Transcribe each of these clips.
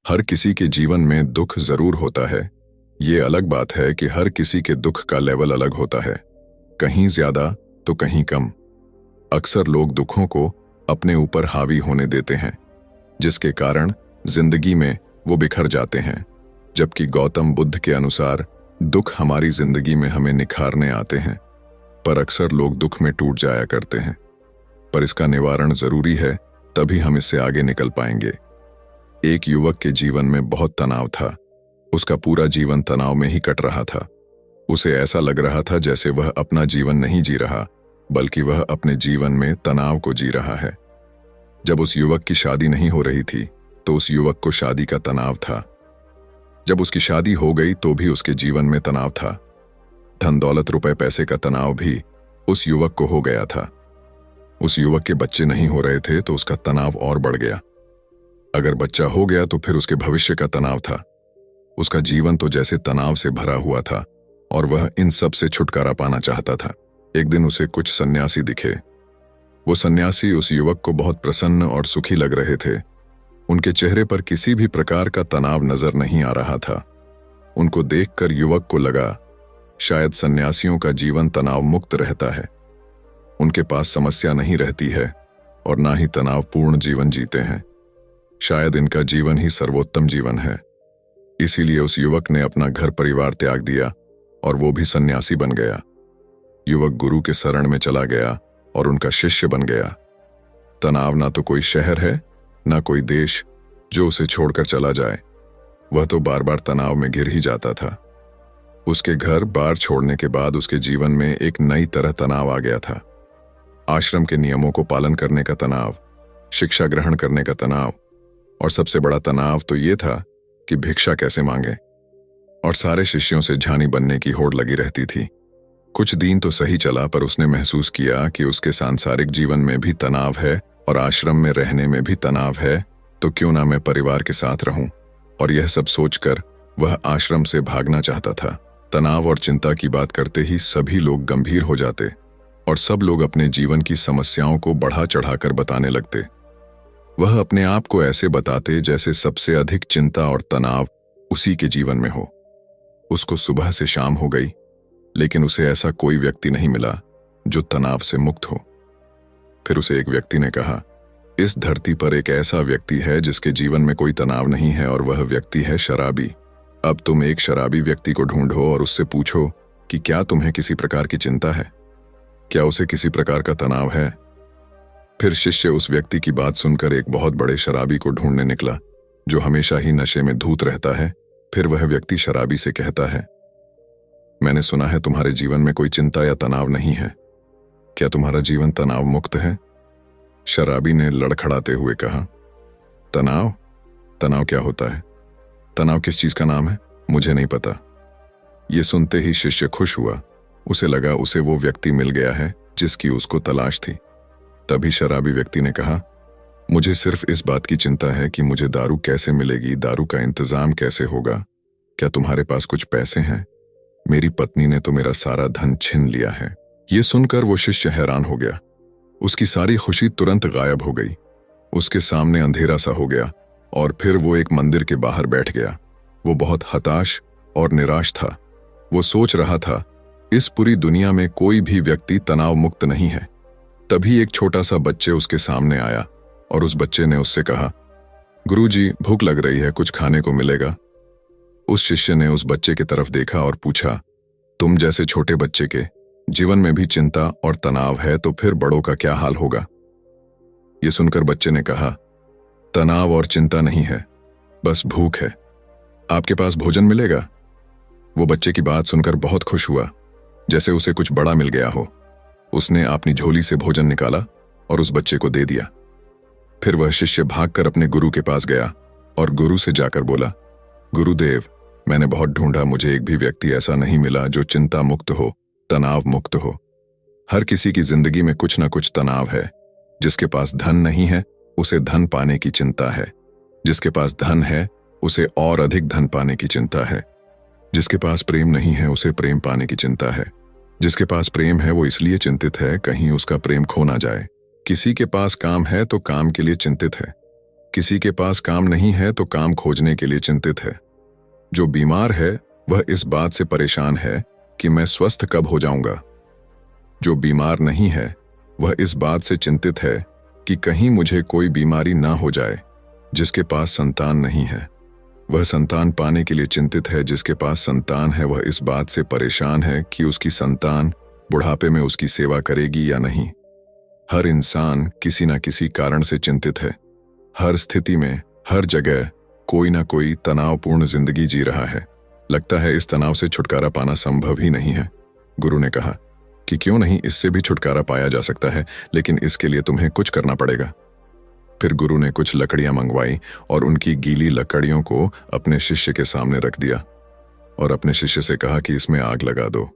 हर किसी के जीवन में दुख जरूर होता है। ये अलग बात है कि हर किसी के दुख का लेवल अलग होता है, कहीं ज्यादा तो कहीं कम। अक्सर लोग दुखों को अपने ऊपर हावी होने देते हैं, जिसके कारण जिंदगी में वो बिखर जाते हैं। जबकि गौतम बुद्ध के अनुसार दुख हमारी जिंदगी में हमें निखारने आते हैं। पर अक्सर लोग दुख में टूट जाया करते हैं। पर इसका निवारण जरूरी है, तभी हम इससे आगे निकल पाएंगे। एक युवक के जीवन में बहुत तनाव था। उसका पूरा जीवन तनाव में ही कट रहा था। उसे ऐसा लग रहा था जैसे वह अपना जीवन नहीं जी रहा, बल्कि वह अपने जीवन में तनाव को जी रहा है। जब उस युवक की शादी नहीं हो रही थी, तो उस युवक को शादी का तनाव था। जब उसकी शादी हो गई तो भी उसके जीवन में तनाव था। धन दौलत रुपए पैसे का तनाव भी उस युवक को हो गया था। उस युवक के बच्चे नहीं हो रहे थे तो उसका तनाव और बढ़ गया। अगर बच्चा हो गया तो फिर उसके भविष्य का तनाव था। उसका जीवन तो जैसे तनाव से भरा हुआ था और वह इन सब से छुटकारा पाना चाहता था। एक दिन उसे कुछ सन्यासी दिखे। वो सन्यासी उस युवक को बहुत प्रसन्न और सुखी लग रहे थे। उनके चेहरे पर किसी भी प्रकार का तनाव नजर नहीं आ रहा था। उनको देखकर युवक को लगा, शायद सन्यासियों का जीवन तनाव मुक्त रहता है। उनके पास समस्या नहीं रहती है और ना ही तनावपूर्ण जीवन जीते हैं। शायद इनका जीवन ही सर्वोत्तम जीवन है। इसीलिए उस युवक ने अपना घर परिवार त्याग दिया और वो भी सन्यासी बन गया। युवक गुरु के शरण में चला गया और उनका शिष्य बन गया। तनाव ना तो कोई शहर है, ना कोई देश जो उसे छोड़कर चला जाए। वह तो बार बार तनाव में घिर ही जाता था। उसके घर बार छोड़ने के बाद उसके जीवन में एक नई तरह तनाव आ गया था। आश्रम के नियमों को पालन करने का तनाव, शिक्षा ग्रहण करने का तनाव, और सबसे बड़ा तनाव तो ये था कि भिक्षा कैसे मांगे। और सारे शिष्यों से झानी बनने की होड़ लगी रहती थी। कुछ दिन तो सही चला, पर उसने महसूस किया कि उसके सांसारिक जीवन में भी तनाव है और आश्रम में रहने में भी तनाव है, तो क्यों ना मैं परिवार के साथ रहूं। और यह सब सोचकर वह आश्रम से भागना चाहता था। तनाव और चिंता की बात करते ही सभी लोग गंभीर हो जाते और सब लोग अपने जीवन की समस्याओं को बढ़ा चढ़ाकर बताने लगते। वह अपने आप को ऐसे बताते जैसे सबसे अधिक चिंता और तनाव उसी के जीवन में हो। उसको सुबह से शाम हो गई, लेकिन उसे ऐसा कोई व्यक्ति नहीं मिला जो तनाव से मुक्त हो। फिर उसे एक व्यक्ति ने कहा, इस धरती पर एक ऐसा व्यक्ति है जिसके जीवन में कोई तनाव नहीं है, और वह व्यक्ति है शराबी। अब तुम एक शराबी व्यक्ति को ढूंढो और उससे पूछो कि क्या तुम्हें किसी प्रकार की चिंता है, क्या उसे किसी प्रकार का तनाव है। फिर शिष्य उस व्यक्ति की बात सुनकर एक बहुत बड़े शराबी को ढूंढने निकला, जो हमेशा ही नशे में धूत रहता है। फिर वह व्यक्ति शराबी से कहता है, मैंने सुना है तुम्हारे जीवन में कोई चिंता या तनाव नहीं है, क्या तुम्हारा जीवन तनाव मुक्त है। शराबी ने लड़खड़ाते हुए कहा, तनाव? तनाव क्या होता है? तनाव किस चीज का नाम है? मुझे नहीं पता। ये सुनते ही शिष्य खुश हुआ। उसे लगा उसे वो व्यक्ति मिल गया है जिसकी उसको तलाश थी। तभी शराबी व्यक्ति ने कहा, मुझे सिर्फ इस बात की चिंता है कि मुझे दारू कैसे मिलेगी, दारू का इंतजाम कैसे होगा। क्या तुम्हारे पास कुछ पैसे हैं? मेरी पत्नी ने तो मेरा सारा धन छीन लिया है। ये सुनकर वो शिष्य हैरान हो गया। उसकी सारी खुशी तुरंत गायब हो गई। उसके सामने अंधेरा सा हो गया और फिर वो एक मंदिर के बाहर बैठ गया। वो बहुत हताश और निराश था। वो सोच रहा था, इस पूरी दुनिया में कोई भी व्यक्ति तनाव मुक्त नहीं है। तभी एक छोटा सा बच्चे उसके सामने आया और उस बच्चे ने उससे कहा, गुरुजी, भूख लग रही है, कुछ खाने को मिलेगा? उस शिष्य ने उस बच्चे की तरफ देखा और पूछा, तुम जैसे छोटे बच्चे के जीवन में भी चिंता और तनाव है, तो फिर बड़ों का क्या हाल होगा। ये सुनकर बच्चे ने कहा, तनाव और चिंता नहीं है, बस भूख है। आपके पास भोजन मिलेगा? वो बच्चे की बात सुनकर बहुत खुश हुआ, जैसे उसे कुछ बड़ा मिल गया हो। उसने अपनी झोली से भोजन निकाला और उस बच्चे को दे दिया। फिर वह शिष्य भागकर अपने गुरु के पास गया और गुरु से जाकर बोला, गुरुदेव, मैंने बहुत ढूंढा, मुझे एक भी व्यक्ति ऐसा नहीं मिला जो चिंता मुक्त हो, तनाव मुक्त हो। हर किसी की जिंदगी में कुछ ना कुछ तनाव है। जिसके पास धन नहीं है, उसे धन पाने की चिंता है। जिसके पास धन है, उसे और अधिक धन पाने की चिंता है। जिसके पास प्रेम नहीं है, उसे प्रेम पाने की चिंता है। जिसके पास प्रेम है, वो इसलिए चिंतित है कहीं उसका प्रेम खो ना जाए। किसी के पास काम है तो काम के लिए चिंतित है। किसी के पास काम नहीं है तो काम खोजने के लिए चिंतित है। जो बीमार है वह इस बात से परेशान है कि मैं स्वस्थ कब हो जाऊंगा। जो बीमार नहीं है वह इस बात से चिंतित है कि कहीं मुझे कोई बीमारी ना हो जाए। जिसके पास संतान नहीं है वह संतान पाने के लिए चिंतित है। जिसके पास संतान है वह इस बात से परेशान है कि उसकी संतान बुढ़ापे में उसकी सेवा करेगी या नहीं। हर इंसान किसी न किसी कारण से चिंतित है। हर स्थिति में, हर जगह कोई ना कोई तनावपूर्ण जिंदगी जी रहा है। लगता है इस तनाव से छुटकारा पाना संभव ही नहीं है। गुरु ने कहा कि क्यों नहीं, इससे भी छुटकारा पाया जा सकता है, लेकिन इसके लिए तुम्हें कुछ करना पड़ेगा। फिर गुरु ने कुछ लकड़ियां मंगवाई और उनकी गीली लकड़ियों को अपने शिष्य के सामने रख दिया और अपने शिष्य से कहा कि इसमें आग लगा दो।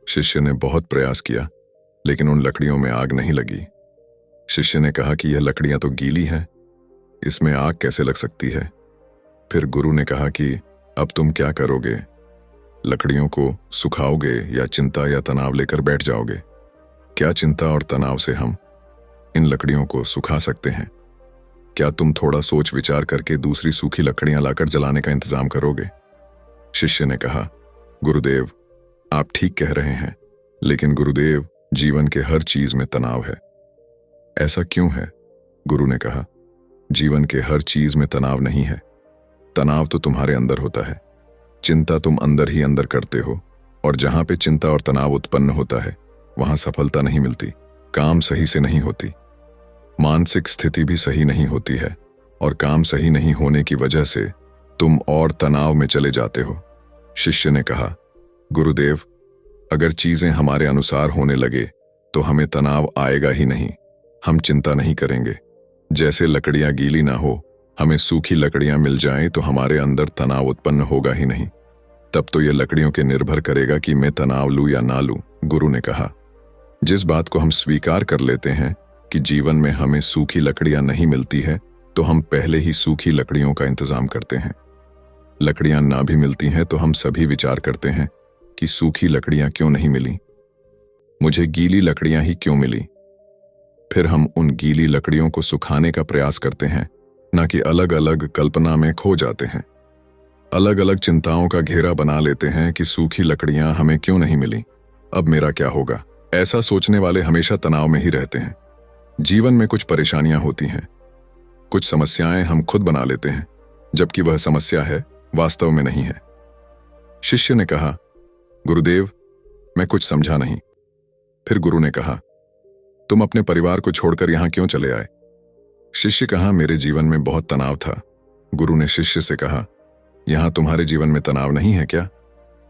शिष्य ने बहुत प्रयास किया लेकिन उन लकड़ियों में आग नहीं लगी। शिष्य ने कहा कि यह लकड़ियां तो गीली हैं, इसमें आग कैसे लग सकती है। फिर गुरु ने कहा कि अब तुम क्या करोगे, लकड़ियों को सुखाओगे या चिंता या तनाव लेकर बैठ जाओगे। क्या चिंता और तनाव से हम इन लकड़ियों को सुखा सकते हैं? क्या तुम थोड़ा सोच विचार करके दूसरी सूखी लकड़ियां लाकर जलाने का इंतजाम करोगे? शिष्य ने कहा, गुरुदेव आप ठीक कह रहे हैं, लेकिन गुरुदेव जीवन के हर चीज में तनाव है। ऐसा क्यों है? गुरु ने कहा, जीवन के हर चीज में तनाव नहीं है। तनाव तो तुम्हारे अंदर होता है। चिंता तुम अंदर ही अंदर करते हो, और जहां पे चिंता और तनाव उत्पन्न होता है वहां सफलता नहीं मिलती, काम सही से नहीं होती, मानसिक स्थिति भी सही नहीं होती है, और काम सही नहीं होने की वजह से तुम और तनाव में चले जाते हो। शिष्य ने कहा, गुरुदेव अगर चीजें हमारे अनुसार होने लगे तो हमें तनाव आएगा ही नहीं, हम चिंता नहीं करेंगे। जैसे लकड़ियां गीली ना हो, हमें सूखी लकड़ियां मिल जाएं तो हमारे अंदर तनाव उत्पन्न होगा ही नहीं। तब तो यह लकड़ियों के निर्भर करेगा कि मैं तनाव लूं या ना लूं। गुरु ने कहा, जिस बात को हम स्वीकार कर लेते हैं कि जीवन में हमें सूखी लकड़ियां नहीं मिलती है, तो हम पहले ही सूखी लकड़ियों का इंतजाम करते हैं। लकड़ियां ना भी मिलती हैं तो हम सभी विचार करते हैं कि सूखी लकड़ियां क्यों नहीं मिली, मुझे गीली लकड़ियां ही क्यों मिली। फिर हम उन गीली लकड़ियों को सुखाने का प्रयास करते हैं, ना कि अलग अलग कल्पना में खो जाते हैं। अलग अलग चिंताओं का घेरा बना लेते हैं कि सूखी लकड़ियां हमें क्यों नहीं मिली, अब मेरा क्या होगा। ऐसा सोचने वाले हमेशा तनाव में ही रहते हैं। जीवन में कुछ परेशानियां होती हैं, कुछ समस्याएं हम खुद बना लेते हैं, जबकि वह समस्या है वास्तव में नहीं है। शिष्य ने कहा, गुरुदेव मैं कुछ समझा नहीं। फिर गुरु ने कहा, तुम अपने परिवार को छोड़कर यहां क्यों चले आए? शिष्य कहा, मेरे जीवन में बहुत तनाव था। गुरु ने शिष्य से कहा, यहां तुम्हारे जीवन में तनाव नहीं है क्या?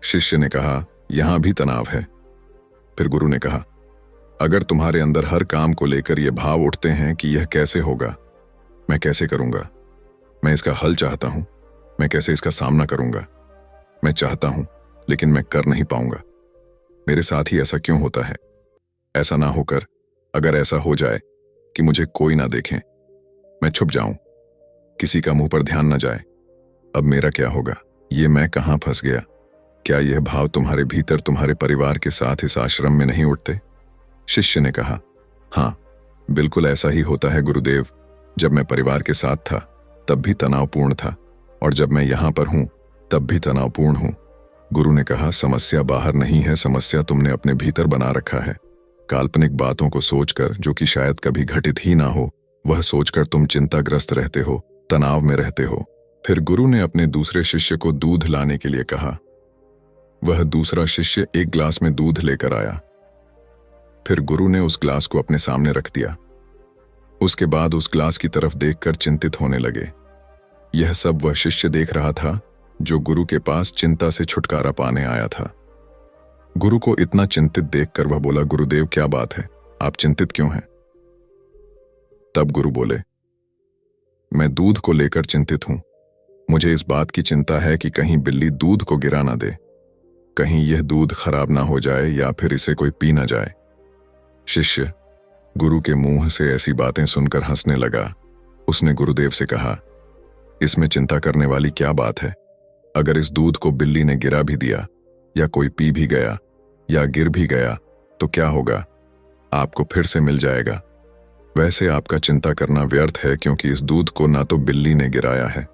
शिष्य ने कहा, यहां भी तनाव है। फिर गुरु ने कहा, अगर तुम्हारे अंदर हर काम को लेकर ये भाव उठते हैं कि यह कैसे होगा, मैं कैसे करूंगा, मैं इसका हल चाहता हूं, मैं कैसे इसका सामना करूंगा, मैं चाहता हूं लेकिन मैं कर नहीं पाऊंगा, मेरे साथ ही ऐसा क्यों होता है? ऐसा ना होकर अगर ऐसा हो जाए कि मुझे कोई ना देखे, मैं छुप जाऊं, किसी का मुंह पर ध्यान ना जाए, अब मेरा क्या होगा? ये मैं कहां फंस गया? क्या यह भाव तुम्हारे भीतर तुम्हारे परिवार के साथ इस आश्रम में नहीं उठते? शिष्य ने कहा, हां बिल्कुल ऐसा ही होता है गुरुदेव। जब मैं परिवार के साथ था तब भी तनावपूर्ण था, और जब मैं यहां पर हूं तब भी तनावपूर्ण हूं। गुरु ने कहा, समस्या बाहर नहीं है, समस्या तुमने अपने भीतर बना रखा है। काल्पनिक बातों को सोचकर, जो कि शायद कभी घटित ही ना हो, वह सोचकर तुम चिंताग्रस्त रहते हो, तनाव में रहते हो। फिर गुरु ने अपने दूसरे शिष्य को दूध लाने के लिए कहा। वह दूसरा शिष्य एक ग्लास में दूध लेकर आया। फिर गुरु ने उस ग्लास को अपने सामने रख दिया। उसके बाद उस ग्लास की तरफ देखकर चिंतित होने लगे। यह सब वह शिष्य देख रहा था जो गुरु के पास चिंता से छुटकारा पाने आया था। गुरु को इतना चिंतित देखकर वह बोला, गुरुदेव क्या बात है, आप चिंतित क्यों हैं? तब गुरु बोले, मैं दूध को लेकर चिंतित हूं। मुझे इस बात की चिंता है कि कहीं बिल्ली दूध को गिरा ना दे, कहीं यह दूध खराब ना हो जाए या फिर इसे कोई पी ना जाए। शिष्य गुरु के मुंह से ऐसी बातें सुनकर हंसने लगा। उसने गुरुदेव से कहा, इसमें चिंता करने वाली क्या बात है? अगर इस दूध को बिल्ली ने गिरा भी दिया या कोई पी भी गया या गिर भी गया तो क्या होगा? आपको फिर से मिल जाएगा। वैसे आपका चिंता करना व्यर्थ है, क्योंकि इस दूध को ना तो बिल्ली ने गिराया है,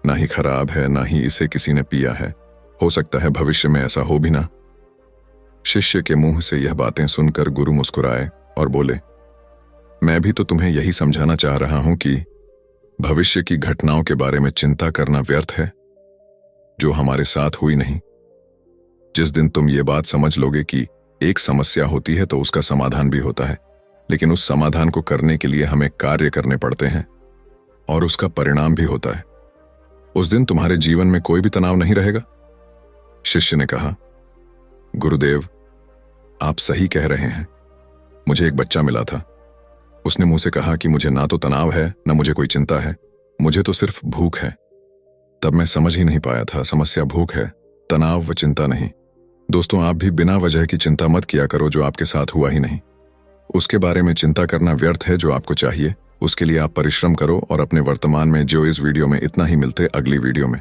ना ही खराब है, ना ही इसे किसी ने पिया है। हो सकता है भविष्य में ऐसा हो भी ना। शिष्य के मुंह से यह बातें सुनकर गुरु मुस्कुराए और बोले, मैं भी तो तुम्हें यही समझाना चाह रहा हूं कि भविष्य की घटनाओं के बारे में चिंता करना व्यर्थ है, जो हमारे साथ हुई नहीं। जिस दिन तुम ये बात समझ लोगे कि एक समस्या होती है तो उसका समाधान भी होता है, लेकिन उस समाधान को करने के लिए हमें कार्य करने पड़ते हैं और उसका परिणाम भी होता है, उस दिन तुम्हारे जीवन में कोई भी तनाव नहीं रहेगा। शिष्य ने कहा, गुरुदेव, आप सही कह रहे हैं। मुझे एक बच्चा मिला था। उसने मुझसे कहा कि मुझे ना तो तनाव है, ना मुझे कोई चिंता है, मुझे तो सिर्फ भूख है। तब मैं समझ ही नहीं पाया था, समस्या भूख है, तनाव व चिंता नहीं। दोस्तों, आप भी बिना वजह की चिंता मत किया करो जो आपके साथ हुआ ही नहीं। उसके बारे में चिंता करना व्यर्थ है। जो आपको चाहिए उसके लिए आप परिश्रम करो। और अपने वर्तमान में जो इस वीडियो में इतना ही। मिलते अगली वीडियो में।